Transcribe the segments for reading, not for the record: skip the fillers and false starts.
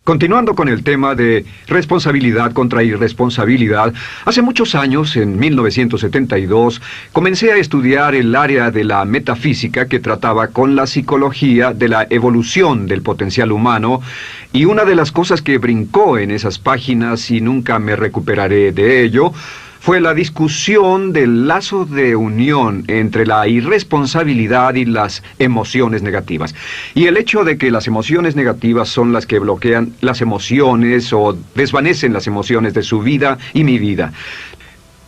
Continuando con el tema de responsabilidad contra irresponsabilidad, hace muchos años, en 1972, comencé a estudiar el área de la metafísica que trataba con la psicología de la evolución del potencial humano, y una de las cosas que brincó en esas páginas, y nunca me recuperaré de ello, fue la discusión del lazo de unión entre la irresponsabilidad y las emociones negativas. Y el hecho de que las emociones negativas son las que bloquean las emociones o desvanecen las emociones de su vida y mi vida.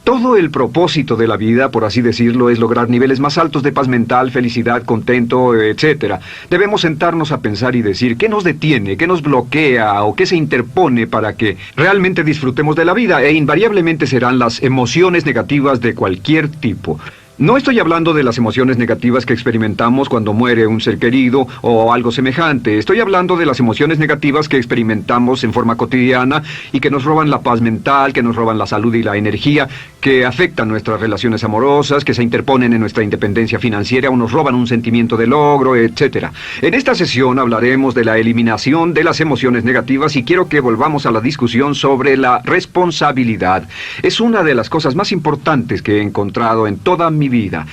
Todo el propósito de la vida, por así decirlo, es lograr niveles más altos de paz mental, felicidad, contento, etc. Debemos sentarnos a pensar y decir qué nos detiene, qué nos bloquea o qué se interpone para que realmente disfrutemos de la vida, e invariablemente serán las emociones negativas de cualquier tipo. No estoy hablando de las emociones negativas que experimentamos cuando muere un ser querido o algo semejante. Estoy hablando de las emociones negativas que experimentamos en forma cotidiana y que nos roban la paz mental, que nos roban la salud y la energía, que afectan nuestras relaciones amorosas, que se interponen en nuestra independencia financiera o nos roban un sentimiento de logro, etc. En esta sesión hablaremos de la eliminación de las emociones negativas y quiero que volvamos a la discusión sobre la responsabilidad. Es una de las cosas más importantes que he encontrado en toda mi vida.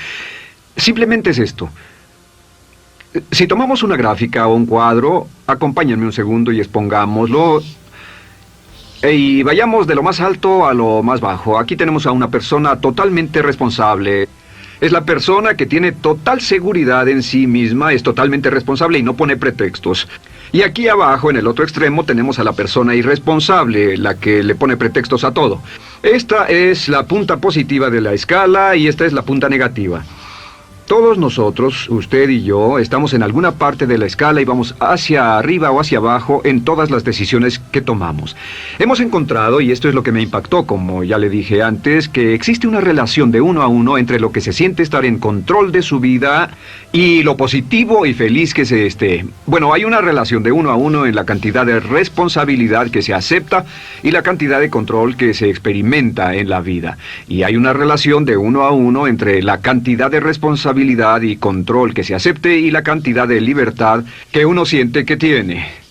Simplemente es esto. Si tomamos una gráfica o un cuadro, acompáñenme un segundo y expongámoslo. Y vayamos de lo más alto a lo más bajo. Aquí tenemos a una persona totalmente responsable. Es la persona que tiene total seguridad en sí misma, es totalmente responsable y no pone pretextos. Y aquí abajo, en el otro extremo, tenemos a la persona irresponsable, la que le pone pretextos a todo. Esta es la punta positiva de la escala y esta es la punta negativa. Todos nosotros, usted y yo, estamos en alguna parte de la escala y vamos hacia arriba o hacia abajo en todas las decisiones que tomamos. Hemos encontrado, y esto es lo que me impactó, como ya le dije antes, que existe una relación de uno a uno entre lo que se siente estar en control de su vida y lo positivo y feliz que se esté. Bueno, hay una relación de uno a uno en la cantidad de responsabilidad que se acepta y la cantidad de control que se experimenta en la vida. Y hay una relación de uno a uno entre la cantidad de responsabilidad y control que se acepte y la cantidad de libertad que uno siente que tiene.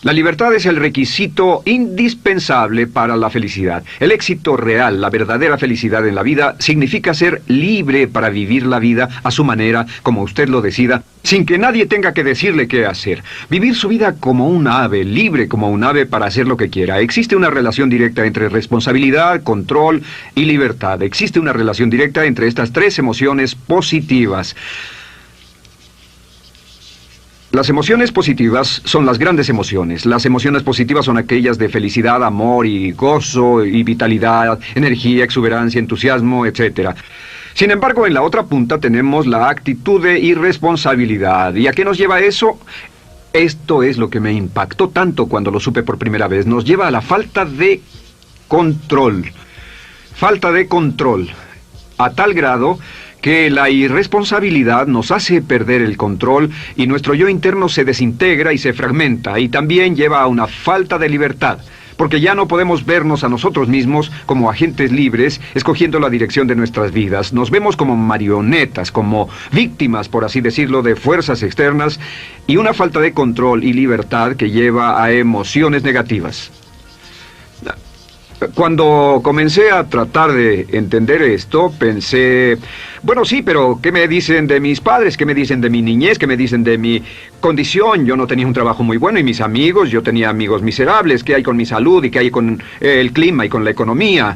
La libertad es el requisito indispensable para la felicidad. El éxito real, la verdadera felicidad en la vida, significa ser libre para vivir la vida a su manera, como usted lo decida, sin que nadie tenga que decirle qué hacer. Vivir su vida como un ave, libre como un ave para hacer lo que quiera. Existe una relación directa entre responsabilidad, control y libertad. Existe una relación directa entre estas tres emociones positivas. Las emociones positivas son las grandes emociones. Las emociones positivas son aquellas de felicidad, amor y gozo y vitalidad, energía, exuberancia, entusiasmo, etc. Sin embargo, en la otra punta tenemos la actitud de irresponsabilidad. ¿Y a qué nos lleva eso? Esto es lo que me impactó tanto cuando lo supe por primera vez. Nos lleva a la falta de control. Falta de control. A tal grado que la irresponsabilidad nos hace perder el control y nuestro yo interno se desintegra y se fragmenta, y también lleva a una falta de libertad, porque ya no podemos vernos a nosotros mismos como agentes libres, escogiendo la dirección de nuestras vidas. Nos vemos como marionetas, como víctimas, por así decirlo, de fuerzas externas, y una falta de control y libertad que lleva a emociones negativas. Cuando comencé a tratar de entender esto, pensé, bueno, sí, pero ¿qué me dicen de mis padres? ¿Qué me dicen de mi niñez? ¿Qué me dicen de mi condición? Yo no tenía un trabajo muy bueno y mis amigos, yo tenía amigos miserables. ¿Qué hay con mi salud y qué hay con el clima y con la economía?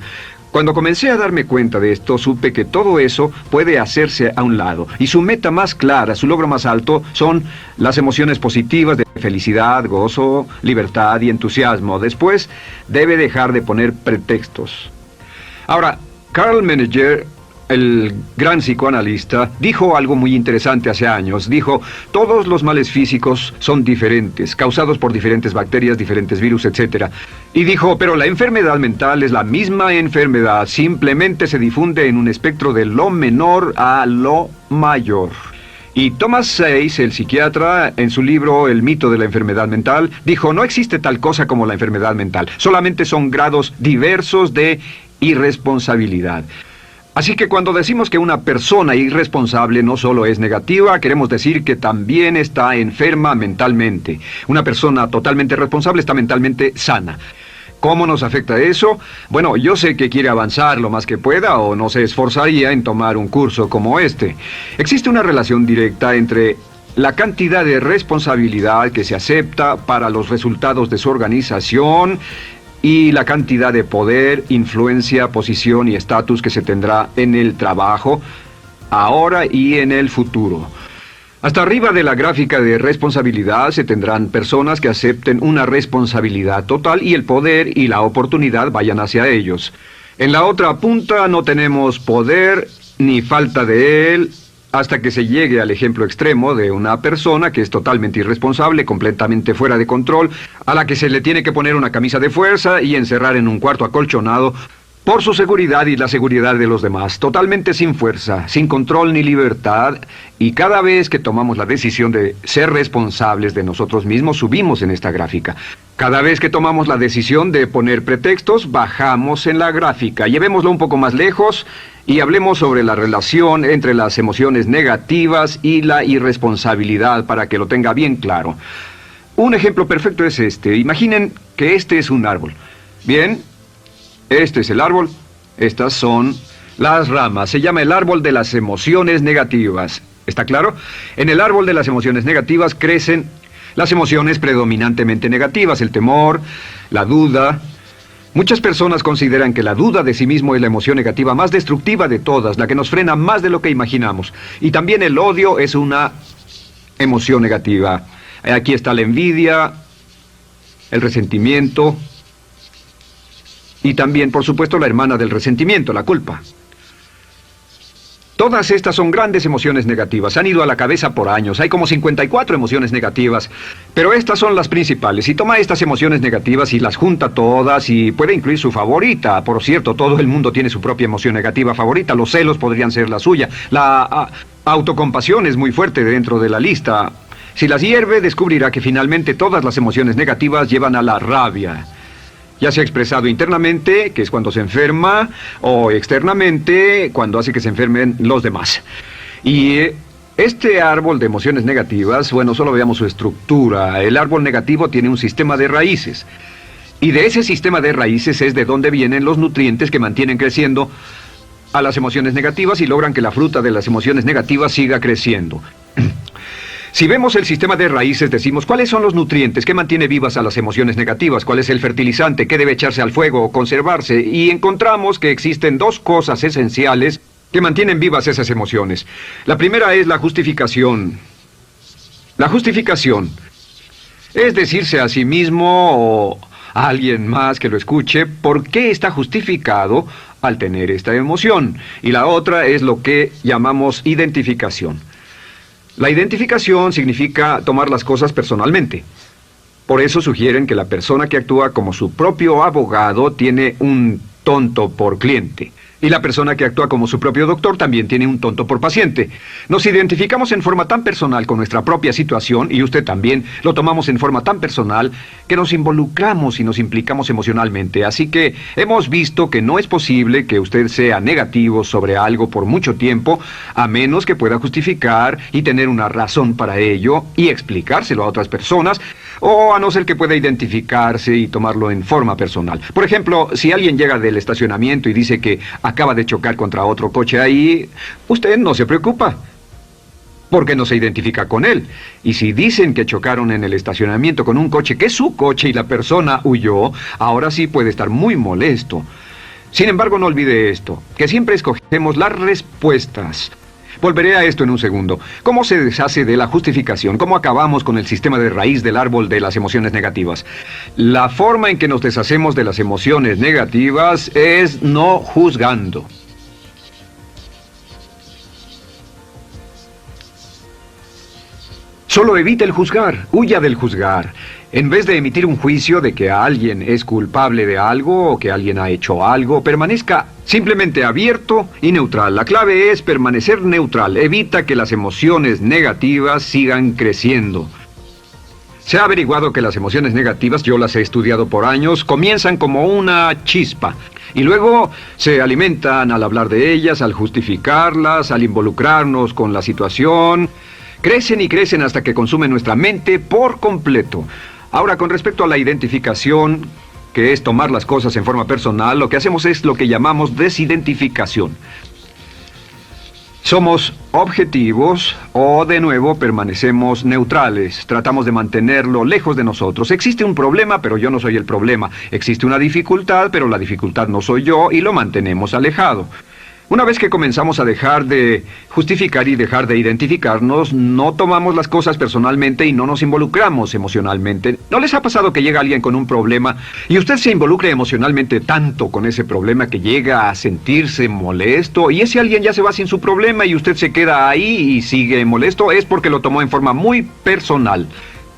Cuando comencé a darme cuenta de esto, supe que todo eso puede hacerse a un lado. Y su meta más clara, su logro más alto, son las emociones positivas de felicidad, gozo, libertad y entusiasmo. Después, debe dejar de poner pretextos. Ahora, Carl Menninger, el gran psicoanalista, dijo algo muy interesante hace años. Dijo, todos los males físicos son diferentes, causados por diferentes bacterias, diferentes virus, etc. Y dijo, pero la enfermedad mental es la misma enfermedad, simplemente se difunde en un espectro de lo menor a lo mayor. Y Thomas Sayce, el psiquiatra, en su libro El mito de la enfermedad mental, dijo, no existe tal cosa como la enfermedad mental, solamente son grados diversos de irresponsabilidad. Así que cuando decimos que una persona irresponsable no solo es negativa, queremos decir que también está enferma mentalmente. Una persona totalmente responsable está mentalmente sana. ¿Cómo nos afecta eso? Bueno, yo sé que quiere avanzar lo más que pueda o no se esforzaría en tomar un curso como este. Existe una relación directa entre la cantidad de responsabilidad que se acepta para los resultados de su organización y la cantidad de poder, influencia, posición y estatus que se tendrá en el trabajo, ahora y en el futuro. Hasta arriba de la gráfica de responsabilidad se tendrán personas que acepten una responsabilidad total y el poder y la oportunidad vayan hacia ellos. En la otra punta no tenemos poder ni falta de él, hasta que se llegue al ejemplo extremo de una persona que es totalmente irresponsable, completamente fuera de control, a la que se le tiene que poner una camisa de fuerza y encerrar en un cuarto acolchonado por su seguridad y la seguridad de los demás, totalmente sin fuerza, sin control ni libertad, y cada vez que tomamos la decisión de ser responsables de nosotros mismos, subimos en esta gráfica. Cada vez que tomamos la decisión de poner pretextos, bajamos en la gráfica. Llevémoslo un poco más lejos y hablemos sobre la relación entre las emociones negativas y la irresponsabilidad para que lo tenga bien claro. Un ejemplo perfecto es este. Imaginen que este es un árbol. Bien, este es el árbol. Estas son las ramas. Se llama el árbol de las emociones negativas. ¿Está claro? En el árbol de las emociones negativas crecen las emociones predominantemente negativas, el temor, la duda. Muchas personas consideran que la duda de sí mismo es la emoción negativa más destructiva de todas, la que nos frena más de lo que imaginamos. Y también el odio es una emoción negativa. Aquí está la envidia, el resentimiento y también, por supuesto, la hermana del resentimiento, la culpa. Todas estas son grandes emociones negativas. Han ido a la cabeza por años. Hay como 54 emociones negativas. Pero estas son las principales. Si toma estas emociones negativas y las junta todas y puede incluir su favorita. Por cierto, todo el mundo tiene su propia emoción negativa favorita. Los celos podrían ser la suya. La autocompasión es muy fuerte dentro de la lista. Si las hierve, descubrirá que finalmente todas las emociones negativas llevan a la rabia. Ya sea expresado internamente, que es cuando se enferma, o externamente, cuando hace que se enfermen los demás. Y este árbol de emociones negativas, bueno, solo veamos su estructura. El árbol negativo tiene un sistema de raíces. Y de ese sistema de raíces es de donde vienen los nutrientes que mantienen creciendo a las emociones negativas y logran que la fruta de las emociones negativas siga creciendo. Si vemos el sistema de raíces, decimos, ¿cuáles son los nutrientes que mantiene vivas a las emociones negativas? ¿Cuál es el fertilizante? ¿Qué debe echarse al fuego o conservarse? Y encontramos que existen dos cosas esenciales que mantienen vivas esas emociones. La primera es la justificación. La justificación es decirse a sí mismo o a alguien más que lo escuche por qué está justificado al tener esta emoción. Y la otra es lo que llamamos identificación. La identificación significa tomar las cosas personalmente. Por eso sugieren que la persona que actúa como su propio abogado tiene un tonto por cliente. Y la persona que actúa como su propio doctor también tiene un tonto por paciente. Nos identificamos en forma tan personal con nuestra propia situación, y usted también, lo tomamos en forma tan personal, que nos involucramos y nos implicamos emocionalmente. Así que hemos visto que no es posible que usted sea negativo sobre algo por mucho tiempo, a menos que pueda justificar y tener una razón para ello y explicárselo a otras personas, o a no ser que pueda identificarse y tomarlo en forma personal. Por ejemplo, si alguien llega del estacionamiento y dice que acaba de chocar contra otro coche ahí, usted no se preocupa, porque no se identifica con él. Y si dicen que chocaron en el estacionamiento con un coche que es su coche y la persona huyó, ahora sí puede estar muy molesto. Sin embargo, no olvide esto, que siempre escogemos las respuestas. Volveré a esto en un segundo. ¿Cómo se deshace de la justificación? ¿Cómo acabamos con el sistema de raíz del árbol de las emociones negativas? La forma en que nos deshacemos de las emociones negativas es no juzgando. Solo evite el juzgar, huya del juzgar. En vez de emitir un juicio de que alguien es culpable de algo o que alguien ha hecho algo, permanezca simplemente abierto y neutral. La clave es permanecer neutral. Evita que las emociones negativas sigan creciendo. Se ha averiguado que las emociones negativas, yo las he estudiado por años, comienzan como una chispa. Y luego se alimentan al hablar de ellas, al justificarlas, al involucrarnos con la situación. Crecen y crecen hasta que consumen nuestra mente por completo. Ahora, con respecto a la identificación, que es tomar las cosas en forma personal, lo que hacemos es lo que llamamos desidentificación. Somos objetivos o, de nuevo, permanecemos neutrales. Tratamos de mantenerlo lejos de nosotros. Existe un problema, pero yo no soy el problema. Existe una dificultad, pero la dificultad no soy yo, y lo mantenemos alejado. Una vez que comenzamos a dejar de justificar y dejar de identificarnos, no tomamos las cosas personalmente y no nos involucramos emocionalmente. ¿No les ha pasado que llega alguien con un problema y usted se involucra emocionalmente tanto con ese problema que llega a sentirse molesto y ese alguien ya se va sin su problema y usted se queda ahí y sigue molesto? Es porque lo tomó en forma muy personal.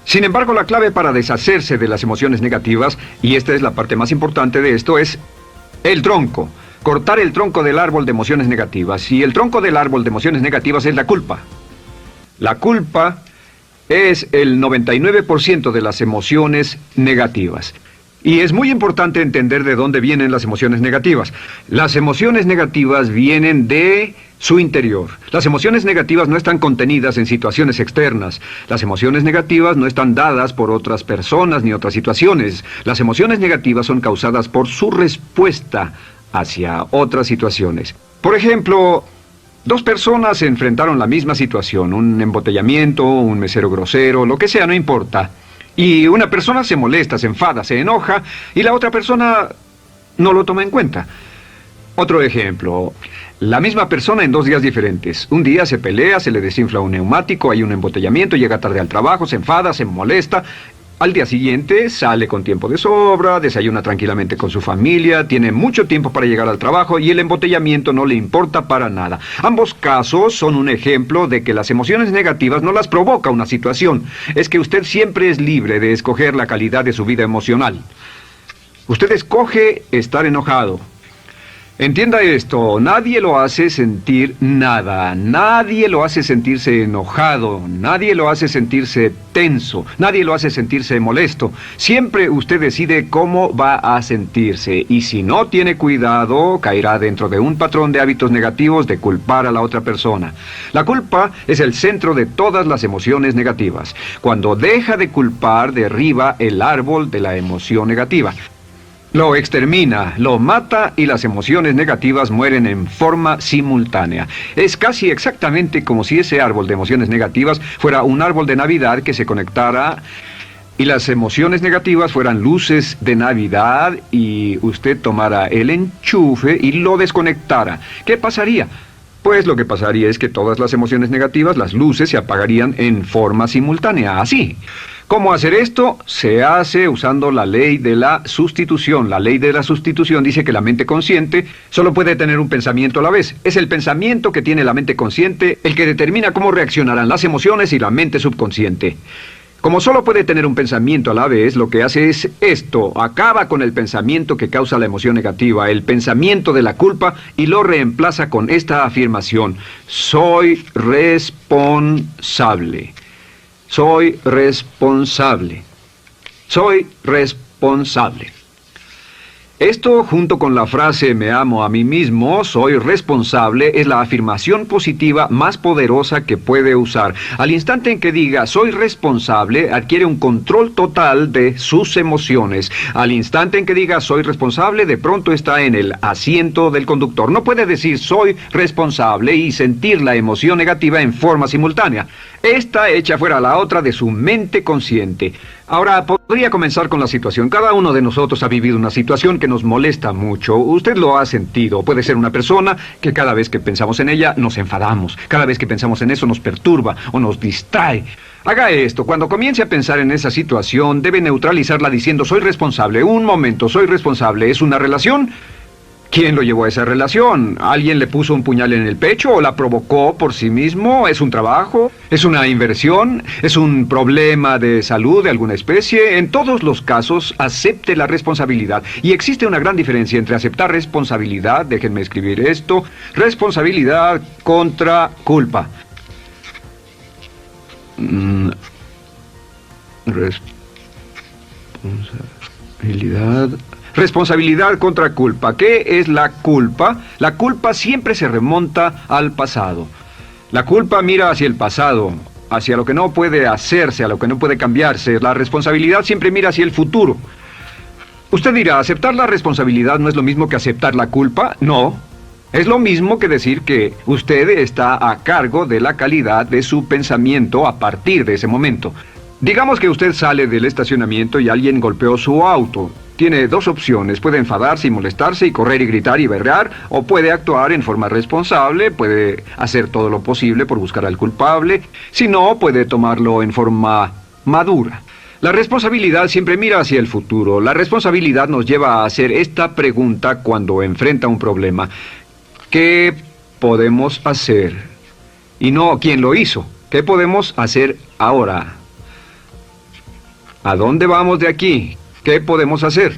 Sin embargo, la clave para deshacerse de las emociones negativas, y esta es la parte más importante de esto, es el tronco. Cortar el tronco del árbol de emociones negativas. Y el tronco del árbol de emociones negativas es la culpa. La culpa es el 99% de las emociones negativas. Y es muy importante entender de dónde vienen las emociones negativas. Las emociones negativas vienen de su interior. Las emociones negativas no están contenidas en situaciones externas. Las emociones negativas no están dadas por otras personas ni otras situaciones. Las emociones negativas son causadas por su respuesta hacia otras situaciones. Por ejemplo, dos personas se enfrentaron la misma situación, un embotellamiento, un mesero grosero, lo que sea, no importa. Y una persona se molesta, se enfada, se enoja, y la otra persona no lo toma en cuenta. Otro ejemplo, la misma persona en 2 días diferentes. Un día se pelea, se le desinfla un neumático, hay un embotellamiento, llega tarde al trabajo, se enfada, se molesta. Al día siguiente sale con tiempo de sobra, desayuna tranquilamente con su familia, tiene mucho tiempo para llegar al trabajo y el embotellamiento no le importa para nada. Ambos casos son un ejemplo de que las emociones negativas no las provoca una situación. Es que usted siempre es libre de escoger la calidad de su vida emocional. Usted escoge estar enojado. Entienda esto, nadie lo hace sentir nada, nadie lo hace sentirse enojado, nadie lo hace sentirse tenso, nadie lo hace sentirse molesto. Siempre usted decide cómo va a sentirse y si no tiene cuidado, caerá dentro de un patrón de hábitos negativos de culpar a la otra persona. La culpa es el centro de todas las emociones negativas. Cuando deja de culpar, derriba el árbol de la emoción negativa. Lo extermina, lo mata y las emociones negativas mueren en forma simultánea. Es casi exactamente como si ese árbol de emociones negativas fuera un árbol de Navidad que se conectara y las emociones negativas fueran luces de Navidad y usted tomara el enchufe y lo desconectara. ¿Qué pasaría? Pues lo que pasaría es que todas las emociones negativas, las luces, se apagarían en forma simultánea, así. ¿Cómo hacer esto? Se hace usando la ley de la sustitución. La ley de la sustitución dice que la mente consciente solo puede tener un pensamiento a la vez. Es el pensamiento que tiene la mente consciente el que determina cómo reaccionarán las emociones y la mente subconsciente. Como solo puede tener un pensamiento a la vez, lo que hace es esto: acaba con el pensamiento que causa la emoción negativa, el pensamiento de la culpa, y lo reemplaza con esta afirmación: soy responsable. Soy responsable. Soy responsable. Esto, junto con la frase me amo a mí mismo, soy responsable, es la afirmación positiva más poderosa que puede usar. Al instante en que diga soy responsable, adquiere un control total de sus emociones. Al instante en que diga soy responsable, de pronto está en el asiento del conductor. No puede decir soy responsable y sentir la emoción negativa en forma simultánea. Esta echa fuera la otra de su mente consciente. Ahora, podría comenzar con la situación. Cada uno de nosotros ha vivido una situación que nos molesta mucho. Usted lo ha sentido. Puede ser una persona que cada vez que pensamos en ella nos enfadamos. Cada vez que pensamos en eso nos perturba o nos distrae. Haga esto. Cuando comience a pensar en esa situación, debe neutralizarla diciendo soy responsable. Un momento, soy responsable. ¿Es una relación? ¿Quién lo llevó a esa relación? ¿Alguien le puso un puñal en el pecho o la provocó por sí mismo? ¿Es un trabajo? ¿Es una inversión? ¿Es un problema de salud de alguna especie? En todos los casos, acepte la responsabilidad. Y existe una gran diferencia entre aceptar responsabilidad, déjenme escribir esto, responsabilidad contra culpa. Responsabilidad. Responsabilidad. Responsabilidad contra culpa. ¿Qué es la culpa? La culpa siempre se remonta al pasado. La culpa mira hacia el pasado, hacia lo que no puede hacerse, a lo que no puede cambiarse. La responsabilidad siempre mira hacia el futuro. Usted dirá, ¿aceptar la responsabilidad no es lo mismo que aceptar la culpa? No. Es lo mismo que decir que usted está a cargo de la calidad de su pensamiento a partir de ese momento. Digamos que usted sale del estacionamiento y alguien golpeó su auto. Tiene dos opciones, puede enfadarse y molestarse y correr y gritar y berrear, o puede actuar en forma responsable, puede hacer todo lo posible por buscar al culpable, si no, puede tomarlo en forma madura. La responsabilidad siempre mira hacia el futuro. La responsabilidad nos lleva a hacer esta pregunta cuando enfrenta un problema. ¿Qué podemos hacer? Y no quién lo hizo. ¿Qué podemos hacer ahora? ¿A dónde vamos de aquí? ¿Qué podemos hacer?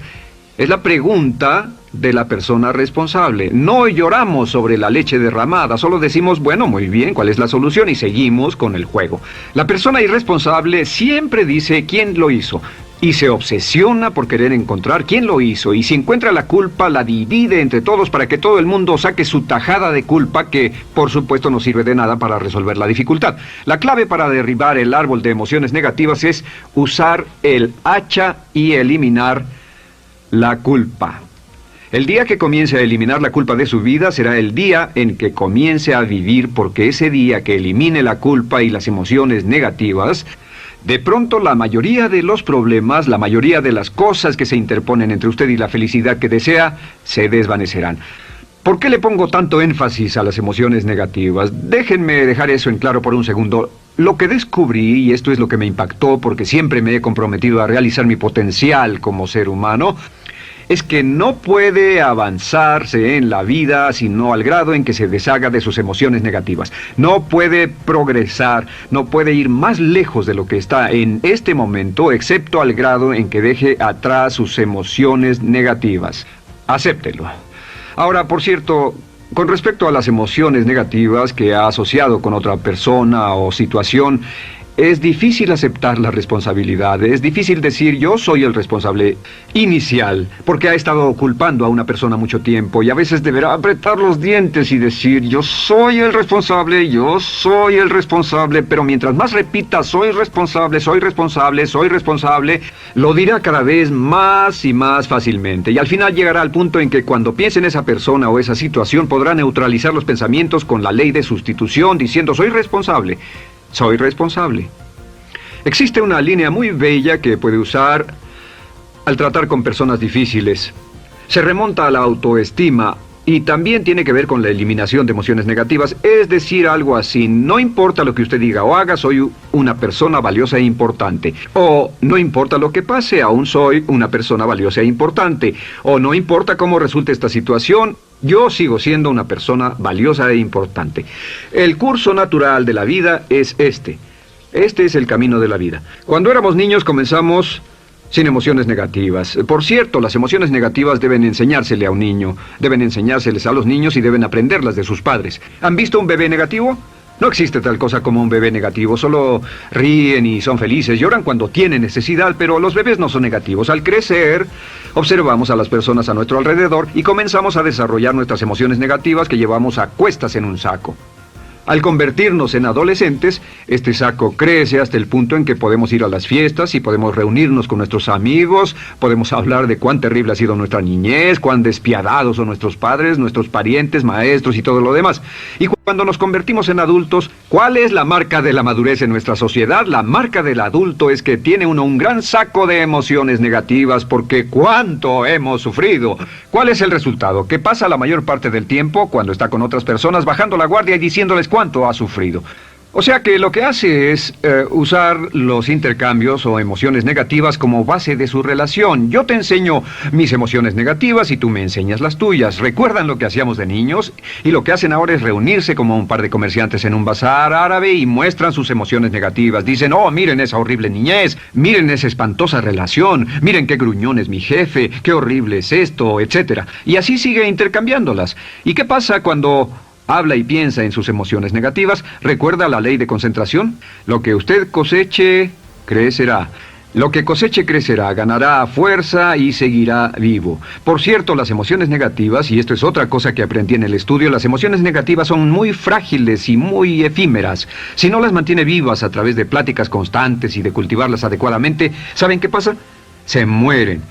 Es la pregunta de la persona responsable. No lloramos sobre la leche derramada, solo decimos, bueno, muy bien, ¿cuál es la solución? Y seguimos con el juego. La persona irresponsable siempre dice quién lo hizo y se obsesiona por querer encontrar quién lo hizo, y si encuentra la culpa la divide entre todos para que todo el mundo saque su tajada de culpa, que por supuesto no sirve de nada para resolver la dificultad. La clave para derribar el árbol de emociones negativas es usar el hacha y eliminar la culpa. El día que comience a eliminar la culpa de su vida será el día en que comience a vivir, porque ese día que elimine la culpa y las emociones negativas, de pronto la mayoría de los problemas, la mayoría de las cosas que se interponen entre usted y la felicidad que desea, se desvanecerán. ¿Por qué le pongo tanto énfasis a las emociones negativas? Déjenme dejar eso en claro por un segundo. Lo que descubrí, y esto es lo que me impactó porque siempre me he comprometido a realizar mi potencial como ser humano, es que no puede avanzarse en la vida sino al grado en que se deshaga de sus emociones negativas. No puede progresar, no puede ir más lejos de lo que está en este momento, excepto al grado en que deje atrás sus emociones negativas. Acéptelo. Ahora, por cierto, con respecto a las emociones negativas que ha asociado con otra persona o situación, es difícil aceptar la responsabilidad, es difícil decir yo soy el responsable inicial, porque ha estado culpando a una persona mucho tiempo y a veces deberá apretar los dientes y decir yo soy el responsable, pero mientras más repita soy responsable, lo dirá cada vez más y más fácilmente, y al final llegará al punto en que cuando piense en esa persona o esa situación podrá neutralizar los pensamientos con la ley de sustitución diciendo soy responsable. Existe una línea muy bella que puede usar al tratar con personas difíciles. Se remonta a la autoestima y también tiene que ver con la eliminación de emociones negativas. Es decir, algo así: no importa lo que usted diga o haga, soy una persona valiosa e importante. O no importa lo que pase, aún soy una persona valiosa e importante. O no importa cómo resulte esta situación, yo sigo siendo una persona valiosa e importante. El curso natural de la vida es este. Este es el camino de la vida. Cuando éramos niños comenzamos sin emociones negativas. Por cierto, las emociones negativas deben enseñársele a un niño, deben enseñárseles a los niños y deben aprenderlas de sus padres. ¿Han visto un bebé negativo? No existe tal cosa como un bebé negativo, solo ríen y son felices, lloran cuando tienen necesidad, pero los bebés no son negativos. Al crecer, observamos a las personas a nuestro alrededor y comenzamos a desarrollar nuestras emociones negativas que llevamos a cuestas en un saco. Al convertirnos en adolescentes, este saco crece hasta el punto en que podemos ir a las fiestas y podemos reunirnos con nuestros amigos, podemos hablar de cuán terrible ha sido nuestra niñez, cuán despiadados son nuestros padres, nuestros parientes, maestros y todo lo demás. Y cuando nos convertimos en adultos, ¿cuál es la marca de la madurez en nuestra sociedad? La marca del adulto es que tiene uno un gran saco de emociones negativas, porque ¿cuánto hemos sufrido? ¿Cuál es el resultado? Que pasa la mayor parte del tiempo cuando está con otras personas bajando la guardia y diciéndoles cuánto ha sufrido. O sea que lo que hace es usar los intercambios o emociones negativas como base de su relación. Yo te enseño mis emociones negativas y tú me enseñas las tuyas. ¿Recuerdan lo que hacíamos de niños? Y lo que hacen ahora es reunirse como un par de comerciantes en un bazar árabe y muestran sus emociones negativas. Dicen, oh, miren esa horrible niñez, miren esa espantosa relación, miren qué gruñón es mi jefe, qué horrible es esto, etc. Y así sigue intercambiándolas. ¿Y qué pasa cuando habla y piensa en sus emociones negativas? ¿Recuerda la ley de concentración? Lo que usted coseche, crecerá. Lo que coseche crecerá, ganará fuerza y seguirá vivo. Por cierto, las emociones negativas, y esto es otra cosa que aprendí en el estudio, las emociones negativas son muy frágiles y muy efímeras. Si no las mantiene vivas a través de pláticas constantes y de cultivarlas adecuadamente, ¿saben qué pasa? Se mueren.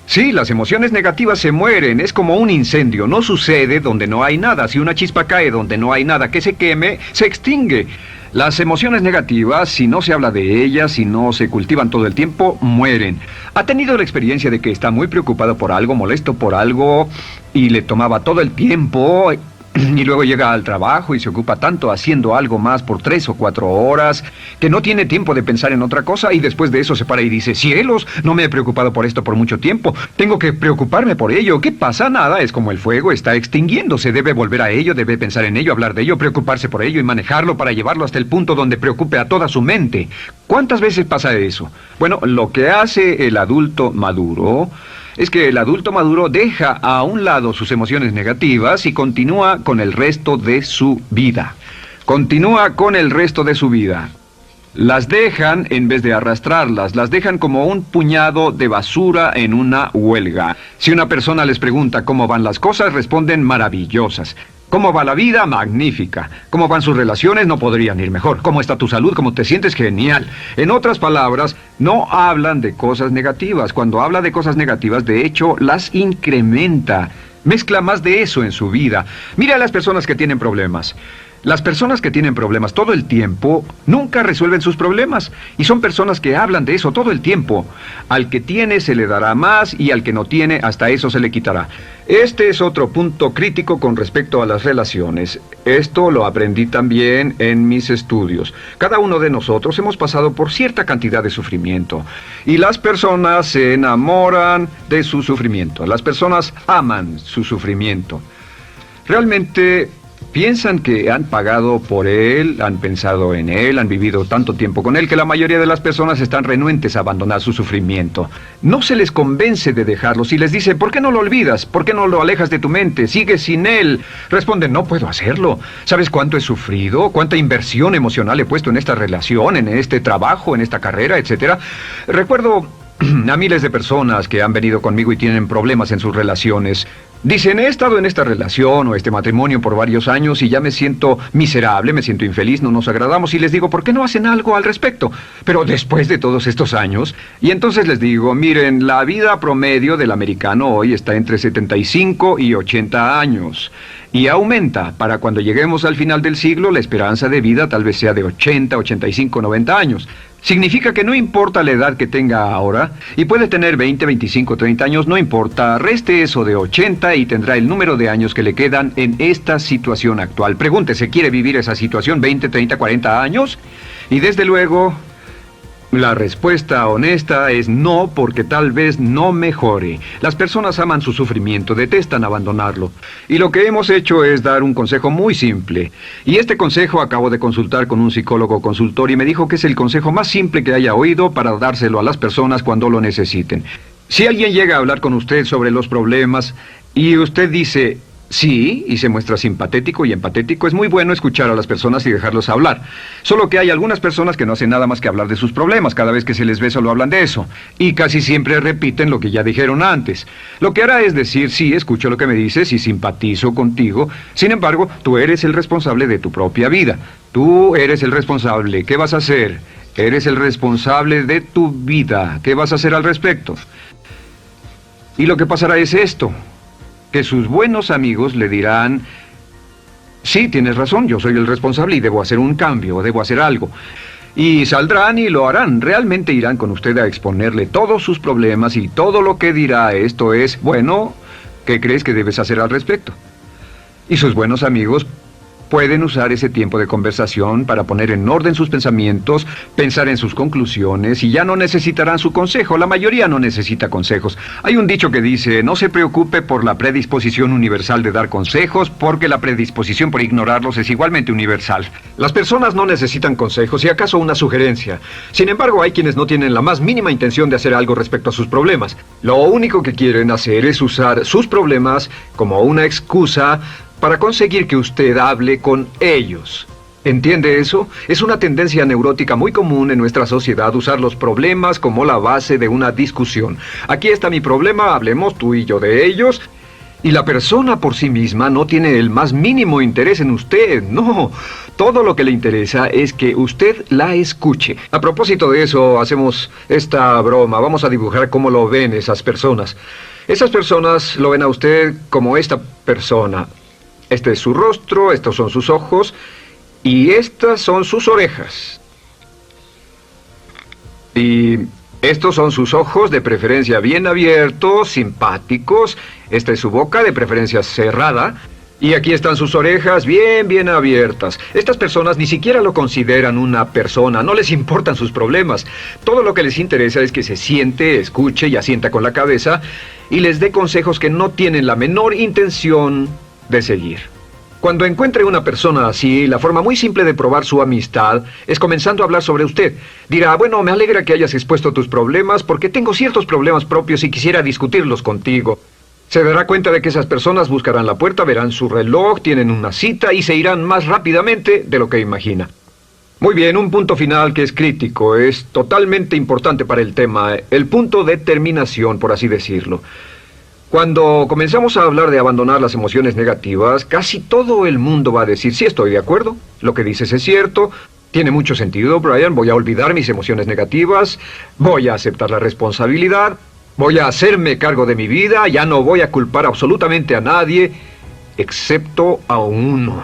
Sí, las emociones negativas se mueren, es como un incendio, no sucede donde no hay nada. Si una chispa cae donde no hay nada que se queme, se extingue. Las emociones negativas, si no se habla de ellas, si no se cultivan todo el tiempo, mueren. ¿Ha tenido la experiencia de que está muy preocupado por algo, molesto por algo, y le tomaba todo el tiempo, y luego llega al trabajo y se ocupa tanto haciendo algo más por 3 o 4 horas, que no tiene tiempo de pensar en otra cosa, y después de eso se para y dice, cielos, no me he preocupado por esto por mucho tiempo, tengo que preocuparme por ello? ¿Qué pasa? Nada, es como el fuego, está extinguiéndose, debe volver a ello, debe pensar en ello, hablar de ello, preocuparse por ello y manejarlo para llevarlo hasta el punto donde preocupe a toda su mente. ¿Cuántas veces pasa eso? Bueno, lo que hace el adulto maduro es que el adulto maduro deja a un lado sus emociones negativas y continúa con el resto de su vida. Continúa con el resto de su vida. Las dejan en vez de arrastrarlas, las dejan como un puñado de basura en una huelga. Si una persona les pregunta cómo van las cosas, responden maravillosas. ¿Cómo va la vida? Magnífica. ¿Cómo van sus relaciones? No podrían ir mejor. ¿Cómo está tu salud? ¿Cómo te sientes? Genial. En otras palabras, no hablan de cosas negativas. Cuando habla de cosas negativas, de hecho, las incrementa. Mezcla más de eso en su vida. Mira a las personas que tienen problemas. Las personas que tienen problemas todo el tiempo nunca resuelven sus problemas, y son personas que hablan de eso todo el tiempo. Al que tiene se le dará más, y al que no tiene hasta eso se le quitará. Este es otro punto crítico con respecto a las relaciones. Esto lo aprendí también en mis estudios. Cada uno de nosotros hemos pasado por cierta cantidad de sufrimiento, y las personas se enamoran de su sufrimiento. Las personas aman su sufrimiento. Realmente piensan que han pagado por él, han pensado en él, han vivido tanto tiempo con él, que la mayoría de las personas están renuentes a abandonar su sufrimiento. No se les convence de dejarlo. Si les dicen, ¿por qué no lo olvidas? ¿Por qué no lo alejas de tu mente? ¿Sigues sin él? Responden, no puedo hacerlo. ¿Sabes cuánto he sufrido? ¿Cuánta inversión emocional he puesto en esta relación, en este trabajo, en esta carrera, etcétera? Recuerdo a miles de personas que han venido conmigo y tienen problemas en sus relaciones. Dicen, he estado en esta relación o este matrimonio por varios años y ya me siento miserable, me siento infeliz, no nos agradamos, y les digo, ¿por qué no hacen algo al respecto? Pero después de todos estos años, y entonces les digo, miren, la vida promedio del americano hoy está entre 75 y 80 años. Y aumenta. Para cuando lleguemos al final del siglo, la esperanza de vida tal vez sea de 80, 85, 90 años. Significa que no importa la edad que tenga ahora, y puede tener 20, 25, 30 años, no importa, reste eso de 80 y tendrá el número de años que le quedan en esta situación actual. Pregúntese, ¿quiere vivir esa situación 20, 30, 40 años? Y desde luego, la respuesta honesta es no, porque tal vez no mejore. Las personas aman su sufrimiento, detestan abandonarlo. Y lo que hemos hecho es dar un consejo muy simple. Y este consejo acabo de consultar con un psicólogo consultor y me dijo que es el consejo más simple que haya oído para dárselo a las personas cuando lo necesiten. Si alguien llega a hablar con usted sobre los problemas y usted dice sí, y se muestra simpatético y empatético, es muy bueno escuchar a las personas y dejarlos hablar. Solo que hay algunas personas que no hacen nada más que hablar de sus problemas. Cada vez que se les ve solo hablan de eso. Y casi siempre repiten lo que ya dijeron antes. Lo que hará es decir, sí, escucho lo que me dices y simpatizo contigo. Sin embargo, tú eres el responsable de tu propia vida. Tú eres el responsable. ¿Qué vas a hacer? Eres el responsable de tu vida. ¿Qué vas a hacer al respecto? Y lo que pasará es esto, que sus buenos amigos le dirán, sí, tienes razón, yo soy el responsable y debo hacer un cambio, debo hacer algo. Y saldrán y lo harán, realmente irán con usted a exponerle todos sus problemas y todo lo que dirá esto es, bueno, ¿qué crees que debes hacer al respecto? Y sus buenos amigos pueden usar ese tiempo de conversación para poner en orden sus pensamientos, pensar en sus conclusiones, y ya no necesitarán su consejo. La mayoría no necesita consejos. Hay un dicho que dice, no se preocupe por la predisposición universal de dar consejos, porque la predisposición por ignorarlos es igualmente universal. Las personas no necesitan consejos, si acaso una sugerencia. Sin embargo, hay quienes no tienen la más mínima intención de hacer algo respecto a sus problemas. Lo único que quieren hacer es usar sus problemas como una excusa para conseguir que usted hable con ellos. ¿Entiende eso? Es una tendencia neurótica muy común en nuestra sociedad usar los problemas como la base de una discusión. Aquí está mi problema, hablemos tú y yo de ellos. Y la persona por sí misma no tiene el más mínimo interés en usted, no. Todo lo que le interesa es que usted la escuche. A propósito de eso, hacemos esta broma. Vamos a dibujar cómo lo ven esas personas. Esas personas lo ven a usted como esta persona. Este es su rostro, estos son sus ojos y estas son sus orejas. Y estos son sus ojos, de preferencia bien abiertos, simpáticos. Esta es su boca, de preferencia cerrada. Y aquí están sus orejas bien abiertas. Estas personas ni siquiera lo consideran una persona, no les importan sus problemas. Todo lo que les interesa es que se siente, escuche y asienta con la cabeza y les dé consejos que no tienen la menor intención de seguir. Cuando encuentre una persona así, la forma muy simple de probar su amistad es comenzando a hablar sobre usted. Dirá, bueno, me alegra que hayas expuesto tus problemas porque tengo ciertos problemas propios y quisiera discutirlos contigo. Se dará cuenta de que esas personas buscarán la puerta, verán su reloj, tienen una cita y se irán más rápidamente de lo que imagina. Muy bien, un punto final que es crítico, es totalmente importante para el tema, el punto de terminación, por así decirlo. Cuando comenzamos a hablar de abandonar las emociones negativas, casi todo el mundo va a decir, sí, estoy de acuerdo, lo que dices es cierto, tiene mucho sentido, Brian, voy a olvidar mis emociones negativas, voy a aceptar la responsabilidad, voy a hacerme cargo de mi vida, ya no voy a culpar absolutamente a nadie, excepto a uno.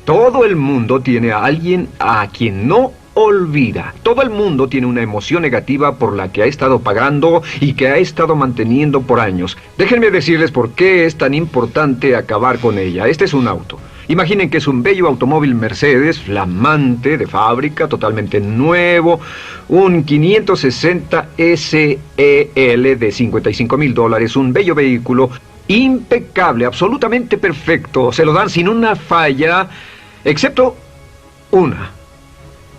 Todo el mundo tiene a alguien a quien no olvida. Todo el mundo tiene una emoción negativa por la que ha estado pagando y que ha estado manteniendo por años. Déjenme decirles por qué es tan importante acabar con ella. Este es un auto. Imaginen que es un bello automóvil Mercedes, flamante, de fábrica, totalmente nuevo, un 560 SEL de $55,000, un bello vehículo, impecable, absolutamente perfecto. Se lo dan sin una falla, excepto una.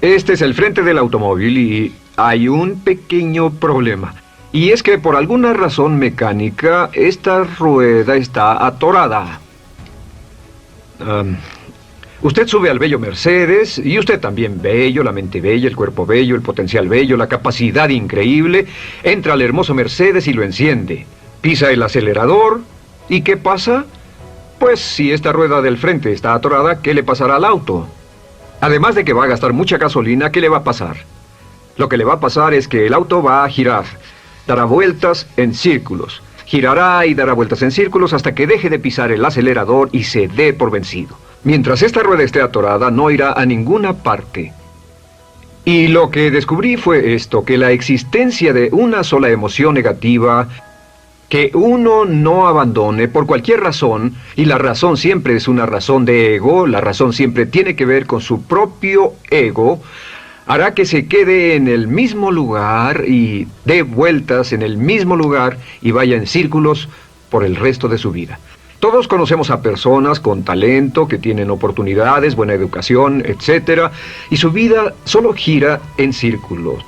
Este es el frente del automóvil y hay un pequeño problema. Y es que por alguna razón mecánica, esta rueda está atorada. Usted sube al bello Mercedes, y usted también bello, la mente bella, el cuerpo bello, el potencial bello, la capacidad increíble. Entra al hermoso Mercedes y lo enciende. Pisa el acelerador, ¿y qué pasa? Pues si esta rueda del frente está atorada, ¿qué le pasará al auto? Además de que va a gastar mucha gasolina, ¿qué le va a pasar? Lo que le va a pasar es que el auto va a girar, dará vueltas en círculos. Girará y dará vueltas en círculos hasta que deje de pisar el acelerador y se dé por vencido. Mientras esta rueda esté atorada, no irá a ninguna parte. Y lo que descubrí fue esto, que la existencia de una sola emoción negativa que uno no abandone por cualquier razón, y la razón siempre es una razón de ego, la razón siempre tiene que ver con su propio ego, hará que se quede en el mismo lugar y dé vueltas en el mismo lugar y vaya en círculos por el resto de su vida. Todos conocemos a personas con talento, que tienen oportunidades, buena educación, etc., y su vida solo gira en círculos.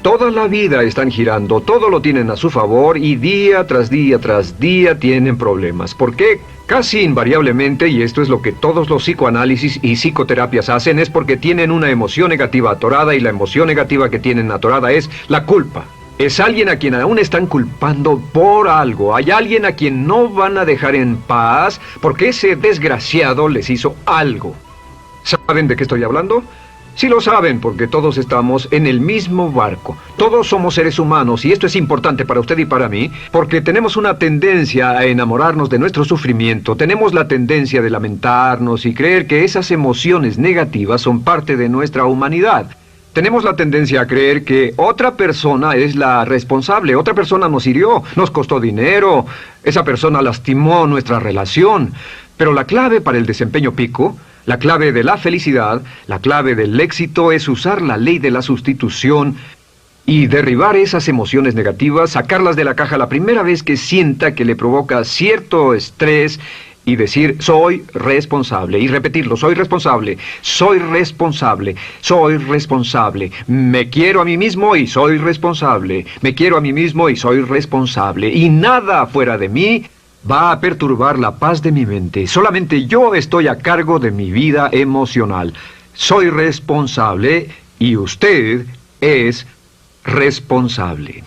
Toda la vida están girando, todo lo tienen a su favor y día tras día tras día tienen problemas. ¿Por qué? Casi invariablemente, y esto es lo que todos los psicoanálisis y psicoterapias hacen, es porque tienen una emoción negativa atorada y la emoción negativa que tienen atorada es la culpa. Es alguien a quien aún están culpando por algo. Hay alguien a quien no van a dejar en paz porque ese desgraciado les hizo algo. ¿Saben de qué estoy hablando? Sí lo saben, porque todos estamos en el mismo barco. Todos somos seres humanos, y esto es importante para usted y para mí, porque tenemos una tendencia a enamorarnos de nuestro sufrimiento. Tenemos la tendencia de lamentarnos y creer que esas emociones negativas son parte de nuestra humanidad. Tenemos la tendencia a creer que otra persona es la responsable, otra persona nos hirió, nos costó dinero, esa persona lastimó nuestra relación. Pero la clave para el desempeño pico, la clave de la felicidad, la clave del éxito es usar la ley de la sustitución y derribar esas emociones negativas, sacarlas de la caja la primera vez que sienta que le provoca cierto estrés y decir, soy responsable, y repetirlo, soy responsable, soy responsable, soy responsable, me quiero a mí mismo y soy responsable, me quiero a mí mismo y soy responsable, y nada fuera de mí va a perturbar la paz de mi mente. Solamente yo estoy a cargo de mi vida emocional. Soy responsable y usted es responsable.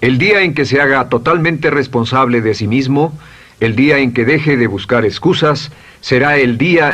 El día en que se haga totalmente responsable de sí mismo, el día en que deje de buscar excusas, será el día